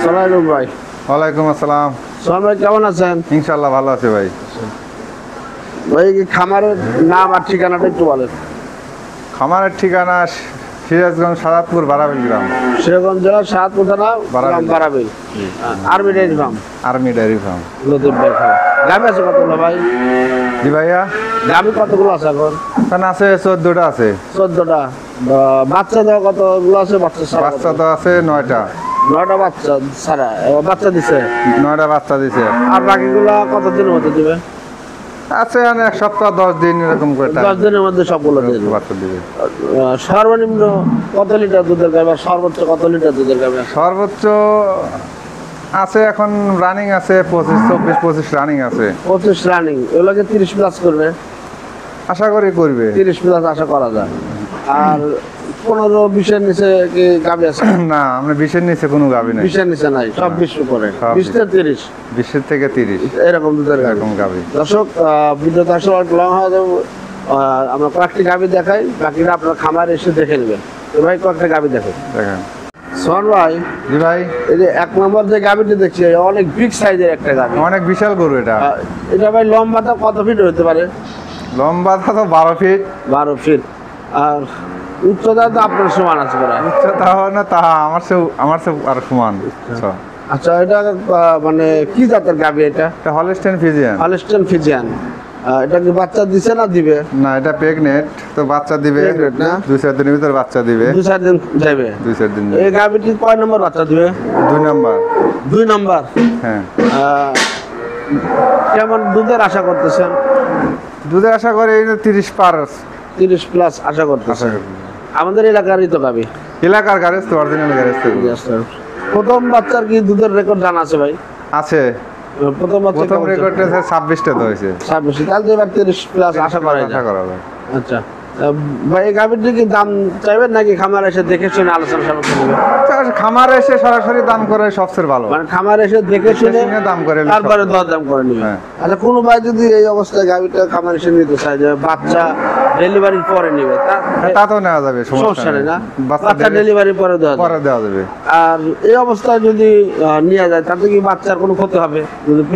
আসসালামু ভাই। ওয়ালাইকুম আসসালাম। সোহান ভাই কেমন আছেন? ইনশাআল্লাহ ভালো আছে ভাই। ভাই কি খামারের নাম আর ঠিকানাটা একটু বলেন। খামারের ঠিকানা সিরাজগঞ্জ সাদাতপুর বারাবিল গ্রাম। সিরাজগঞ্জ জেলার সাহাদপুর থানা Barabil. Army dairy farm. Army dairy farm. Latif ভাই খামার। গাভী আছে কতগুলো ভাই? জি ভাইয়া। গাভী কতগুলো আছে এখন? এখন আছে 14টা আছে। 14টা। বাচ্চা দেওয়া কতগুলো আছে? বাচ্চা তো আছে 9টা। 9টা বাচ্চা ছাড়া বাচ্চা দিছে? 9টা বাচ্চা দিছে। আর বাকিগুলো কতদিনের মধ্যে দিবে? আছে মানে এক সপ্তাহ 10 দিন এরকম করে। 10 দিনের মধ্যে সবগুলো দিয়ে দিবে। বাচ্চা দিবে। সর্বনিম্ন কত লিটার দুধের গাভী আর সর্বোচ্চ কত লিটার দুধের গাভী? সর্বোচ্চ আছে এখন রানিং আছে 25 রানিং আছে। 25 রানিং। এগুলোকে 30 প্লাস করবে? আশা করি করবে। 30 প্লাস আশা করা যায়। আর 15-20 নিচে কি গাভী আছে? না, আমরা 20 নিচে কোনো গাভী নাই। 20 নিচে নাই, সব 20 উপরে। 20 থেকে 30। 20 থেকে 30 এরকম দুধের গাভী। দর্শক, ভিডিওতে আসলে অনেক লং হয়ে যাবে। আমরা কয়েকটি গাভী দেখাই, বাকিটা আপনার খামারে এসে দেখে নেবেন। তো ভাই কয়েকটা গাভী দেখেন। সোহান ভাই। জি ভাই। এই যে 1 নম্বর যে গাভীটি দেখছি অনেক বিগ সাইজের একটা গাভী। অনেক বিশাল গরু এটা। এটা ভাই লম্বাটা কত ফিট হতে পারে? লম্বাটা তো 12 ফিট। 12 ফিট। আর উচ্চতা তো আপনার সমান আছে প্রায়। উচ্চতা না তা আমার সে আর সমান। আচ্ছা, এটা মানে কি জাতের গাভী এটা? এটা হলস্টেইন ফ্রিজিয়ান। Holstein Friesian. এটা কি বাচ্চা দিছে না দিবে? না, এটা প্রেগনেন্ট, তো বাচ্চা দিবে না। 2-4 দিনের ভিতর বাচ্চা দিবে। 2-4 দিন যাবে। 2-4 দিন। এই গাভীটি কয় নম্বর বাচ্চা দিবে? 2 নাম্বার। 2 নাম্বার। হ্যাঁ। কেমন দুধের আশা করতেছেন? দুধের আশা করে 30 পার। 30 প্লাস আশা করতেছেন। আমাদের এলাকারই তো গাভী। এলাকার গ্যারেজ তো, অরিজিনাল গ্যারেজ তো। প্রথম বাচ্চার কি দুধের রেকর্ড জানা আছে ভাই? আছে। প্রথম রেকর্ডে 26টা তো হয়েছে। 26। তাহলে এবার 30 প্লাস আশা করা যায়। আচ্ছা ভাই, এই গাভীটির কি দাম চাইবেন নাকি খামারে এসে দেখে শুনে আলোচনা সাপেক্ষে নেবেন? খামারে এসে সরাসরি দাম করে সবচেয়ে ভালো। মানে খামারে এসে দেখে শুনে দাম করে তারপরে দাম করে নেবেন। আচ্ছা, কোনো ভাই যদি এই অবস্থায় গাভীটা খামারে এসে নিতে চায় যে বাচ্চা ডেলিভারির পরে নেবে, তা তো নেওয়া যাবে, সমস্যা নেই না? বাচ্চা ডেলিভারি পরে দেওয়া যাবে। আর এই অবস্থায় যদি নিয়ে যায় তাতে কি বাচ্চার কোনো ক্ষতি হবে?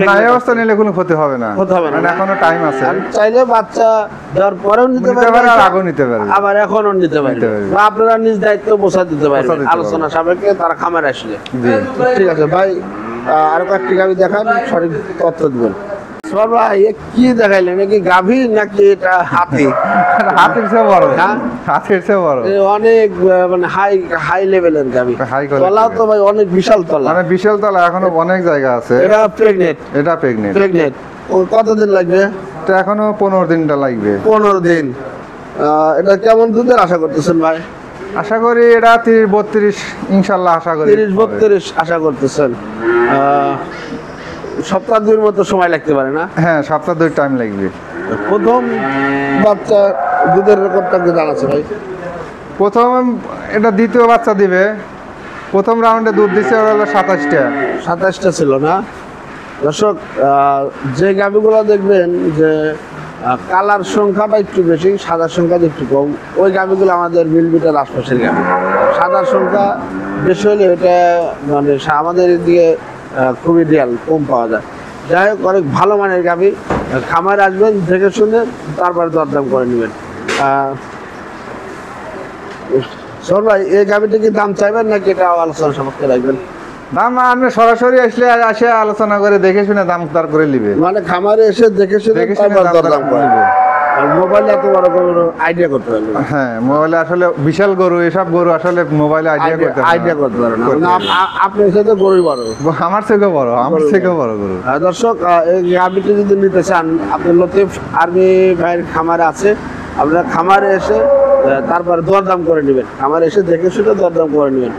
না, এই অবস্থা নিলে কোনো ক্ষতি হবে না। ক্ষতি হবে না, এখনো টাইম আছে। চাইলে বাচ্চা দেওয়ার পরেও নিতে পারবে, আগেও নিতে পারবে, আবার এখনো নিতে পারবে, বা আপনারা নিজ দায়িত্ব বোঝা দিতে পারবেন আলোচনা সাপেক্ষে তারা খামারে আসলে। ঠিক আছে ভাই, আরো কয়েকটি গাভী দেখান, সঠিক তথ্য দিবেন। কি দেখাইলেন? কি গাভী নাকি এটা হাতি? হাতির চেয়ে বড়। হাতির চেয়ে বড়। অনেক মানে হাই লেভেলের গাভী। তলা তো ভাই অনেক বিশাল তলা। মানে বিশাল তলা, এখনো অনেক জায়গা আছে। এটা প্রেগনেন্ট? এটা প্রেগনেন্ট। প্রেগনেন্ট। কতদিন লাগবে? এটা এখনো 15 দিনটা লাগবে। 15 দিন। এটা কেমন দুধের আশা করতেছেন ভাই? আশা করি এটা 30-32 ইনশাআল্লাহ আশা করি। 30-32 আশা করতেছেন। সপ্তাহ 2 মতো সময় লাগতে পারে না? হ্যাঁ, সপ্তাহ 2 টাইম লাগবে। প্রথম বাচ্চা দুধের রেকর্ডটা কি জানাচ্ছে ভাই? প্রথম এটা দ্বিতীয় বাচ্চা দিবে। প্রথম রাউন্ডে দুধ দিছে হলো 27টা। 27টা ছিল না? দর্শক, যে গাভীগুলো দেখবেন যে কালার সংখ্যাটা একটু বেশি, সাদার সংখ্যাটা একটু কম, ওই গাভীগুলো আমাদের মিলবিটার আশপাশের গাভী। সাদার সংখ্যা বেশি হলে এটা মানে আমাদের এদিকে খুবই রিয়াল কম পাওয়া যায়। যাই হোক, অনেক ভালো মানের গাভী। খামারে আসবেন, দেখে শুনে তারপরে দরদাম করে নেবেন। শোন ভাই, এই গাভীটা কি দাম চাইবেন নাকি এটা আলোচনা সাপেক্ষে রাখবেন? দাম আপনি সরাসরি আসে আলোচনা করে দেখে শুনে দাম দর করে নিবে। মানে খামারে এসে দেখে শুনে দরদাম করে নিবে। মোবাইলে এত বড় গরু আইডিয়া করতে পারবে না। হ্যাঁ, মোবাইলে আসলে বিশাল গরু, এসব গরু আসলে মোবাইলে আইডিয়া করতে পারে না। আপনি সাথে গরুই বড়, আমার থেকে বড়, আমার থেকে বড় গরু। দর্শক, এই গাভীটি যদি নিতে চান, আপনি লতিফ আর্মি ভাইয়ের খামারে আছে, আপনারা খামারে এসে তারপরে দরদাম করে নেবেন। খামারে এসে দেখে শুনে দরদাম করে নেবেন।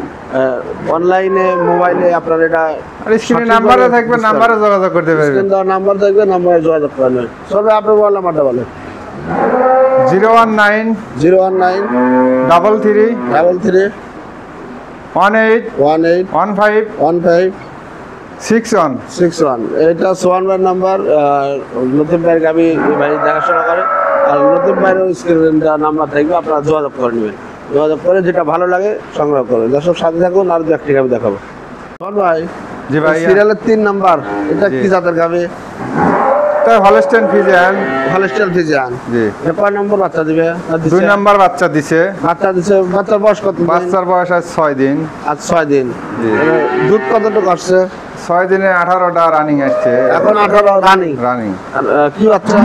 অনলাইনে মোবাইলে আপনার এটা স্ক্রিনে নাম্বারে থাকবে, নাম্বারে যোগাযোগ করতে পারবেন। স্ক্রিনে দেওয়া নাম্বার থাকবে, নাম্বারে যোগাযোগ করে নেবেন। সবে আপনার মোবাইল নাম্বারটা বলেন। 019 019 33 33 18 18 15 15 61 61। এটা সোহান ভাইয়ের নাম্বার। লতিফ ভাইয়ের গাভী ভাই দেখাশোনা করে। আর লতিফ ভাইয়ের স্ক্রিনে নাম্বার থাকবে, আপনারা যোগাযোগ করে নেবেন। যোগাযোগ করে যেটা ভালো লাগে সংগ্রহ করবেন। দর্শক, সাথে থাকুন, আর 2-1টি গাভী দেখাবো। শোন ভাই, জি ভাই। সিরিয়ালের 3 নাম্বার, এটা জি। কি জাতের গাভী? এটা হলস্টেইন ফ্রিজিয়ান। Holstein Friesian. জি। এটা কয় নম্বর বাচ্চা দিবে? 2 নাম্বার বাচ্চা দিছে। বাচ্চা দিছে। বাচ্চার বয়স কত দিন? বাচ্চার বয়স আজ 6 দিন। আজ 6 দিন। জি। দুধ কতটুকু আসছে? 6 দিনে 18টা রানিং আসছে। এখন 18 রানিং। রানিং। আর কি বাচ্চা?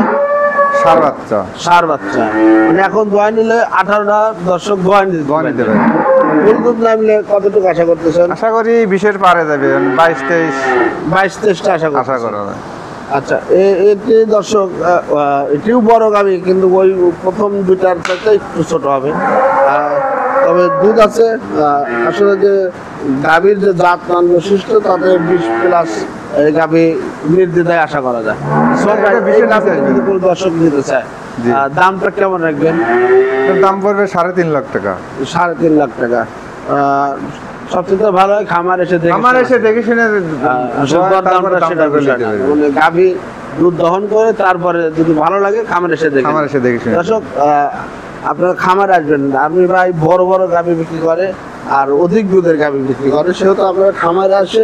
ষাঁড় বাচ্চা। ষাঁড় বাচ্চা। মানে এখন দোয়া নিলে 18টা দর্শক দোয়া নিতে নিতে পারবে। পারে। ফুল দুধ না নিলে কতটুকু আশা করতেছেন? আশা করি 20-এর পারে যাবে, 22-23 22-23টা আশা আশা করতেছেন। করা যায়। আচ্ছা, এটি দর্শক এটিও বড় গাভী, কিন্তু ওই প্রথম দুইটার চাইতে একটু ছোট হবে। তবে দুধ আছে। আসলে যে গাভীর যে জাত মান বৈশিষ্ট্য, তাতে 20+ গাভী নির্দ্বিধায় আশা করা যায়। সরকার এটা এই বিশেষ গাভী আছে। যদি কোনো দর্শক নিতে চায়, জি। দামটা কেমন রাখবেন? এটার দাম পড়বে 3.5 লাখ টাকা। 3.5 লাখ টাকা। সবচেয়ে ভালো হয় খামার এসে দেখে আমার এসে দেখে শুনে তারপরে সেটা বিষয় না। মানে গাভী দুধ দহন করে তারপরে যদি ভালো লাগে খামার এসে দেখে। আমার এসে দেখে শুনে। দর্শক, আপনারা খামার আসবেন, আপনি ভাই বড় বড় গাভী বিক্রি করে আর অধিক দুধের গাভী বিক্রি করে, সেহেতু আপনারা খামারে আসে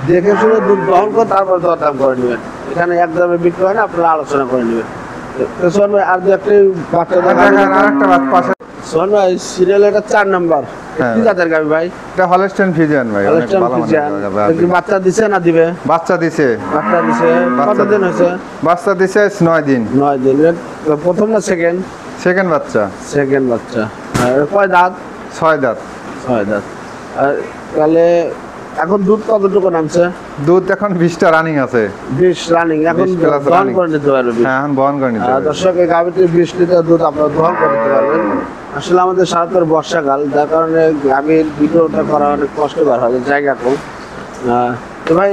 দেখে শুনে দুধ দহন করে তারপর দরদাম করে নেবেন। এখানে একদমে বিক্রি হয় না, আপনারা আলোচনা করে নেবেন। তো সোহান ভাই, আর দু একটা বাচ্চা দেখেন আরেকটা পাশে। সোহান ভাই, সিরিয়াল এটা 4 নাম্বার। হ্যাঁ। কি জাতের গাভী ভাই? এটা হলস্টেইন ফ্রিজিয়ান ভাই, অনেক হলস্টেইন ভালো মানের ফ্রিজিয়ান। গাভী। এটা কি বাচ্চা দিছে না দিবে? বাচ্চা দিছে। বাচ্চা দিছে। বাচ্চা কতদিন হয়েছে? বাচ্চা দিছে 9 দিন। 9 দিন। প্রথম না সেকেন্ড? সেকেন্ড বাচ্চা। সেকেন্ড বাচ্চা। আর কয় দাঁত? 6 দাঁত। 6 দাঁত। আর তাহলে এখন দুধ কতটুকু নামছে? দুধ এখন 20টা রানিং আছে। 20 রানিং। এখন 20 plus দহন running। করে নিতে পারবে 20। হ্যাঁ, এখন বহন করে নিতে হবে। দর্শক, এই গাভীটি 20 লিটার দুধ আপনারা দহন করে নিতে পারবেন। আসলে আমাদের সারাতের বর্ষাকাল, যার কারণে গাভীর ভিডিওটা করা অনেক কষ্টকর হয়, জায়গা কম। তো ভাই,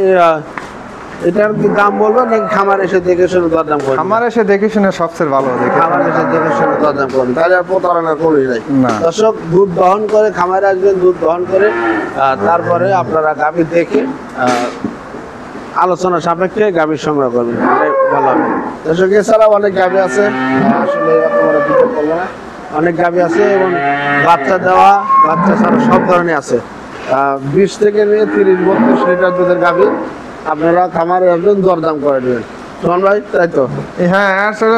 এটার কি দাম বলবেন নাকি খামার এসে দেখে শুনে দরদাম করবেন? আমার এসে দেখে শুনে সবচেয়ে ভালো দেখে। খামার এসে দেখে শুনে দরদাম করবেন, তাহলে আর প্রতারণা করি নাই। না। দর্শক, দুধ দহন করে খামারে আসবেন, দুধ দহন করে তারপরে আপনারা গাভী দেখে আলোচনা সাপেক্ষে গাভীর সংগ্রহ করবেন, এটাই ভালো হবে। দর্শক, এছাড়াও অনেক গাভী আছে, আসলে আপনারা ভিডিও করবো না। অনেক গাভী আছে এবং বাচ্চা দেওয়া, বাচ্চা ছাড়া সব ধরনের আছে। 20 থেকে নিয়ে 30-32 লিটার দুধের গাভী আপনারা খামারে আসবেন, দরদাম করে নেবেন। সোহান ভাই, তাই তো? হ্যাঁ, আসলে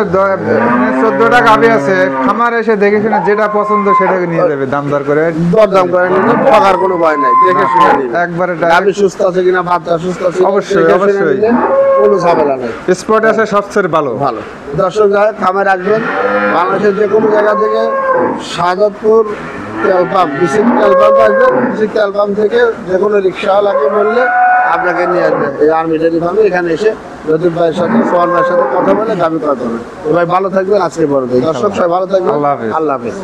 14টা গাভী আছে। খামার এসে দেখে শুনে যেটা পছন্দ সেটাকে নিয়ে যাবে, দাম দর করে। দরদাম করে নিলে ঠকার কোনো ভয় নাই, দেখে শুনে নিবেন। একবারে গাভী সুস্থ আছে কিনা, বাচ্চা সুস্থ আছে কিনা, অবশ্যই, দেখে শুনে অবশ্যই। নিলে কোনো ঝামেলা নাই। স্পট আছে সবচেয়ে ভালো। ভালো। দর্শক, যারা খামারে আসবেন, বাংলাদেশের যে কোনো জায়গা থেকে শাহাদাতপুর তেল পাম্প, বিসিক তেল পাম্প আসবেন। বিসিক তেল পাম্প থেকে যে কোনো রিক্সাওয়ালাকে বললে আপনাকে নিয়ে আসবে এই আর্মি ডেয়ারি ফার্মে। এখানে এসে লতিফ ভাইয়ের সাথে, সোহান ভাইয়ের সাথে কথা বলে গাভী ক্রয় করবেন। তো ভাই, ভালো থাকবেন। আজকে বড় দর্শক, সবাই ভালো থাকবেন। আল্লাহ হাফেজ। আল্লাহ হাফেজ।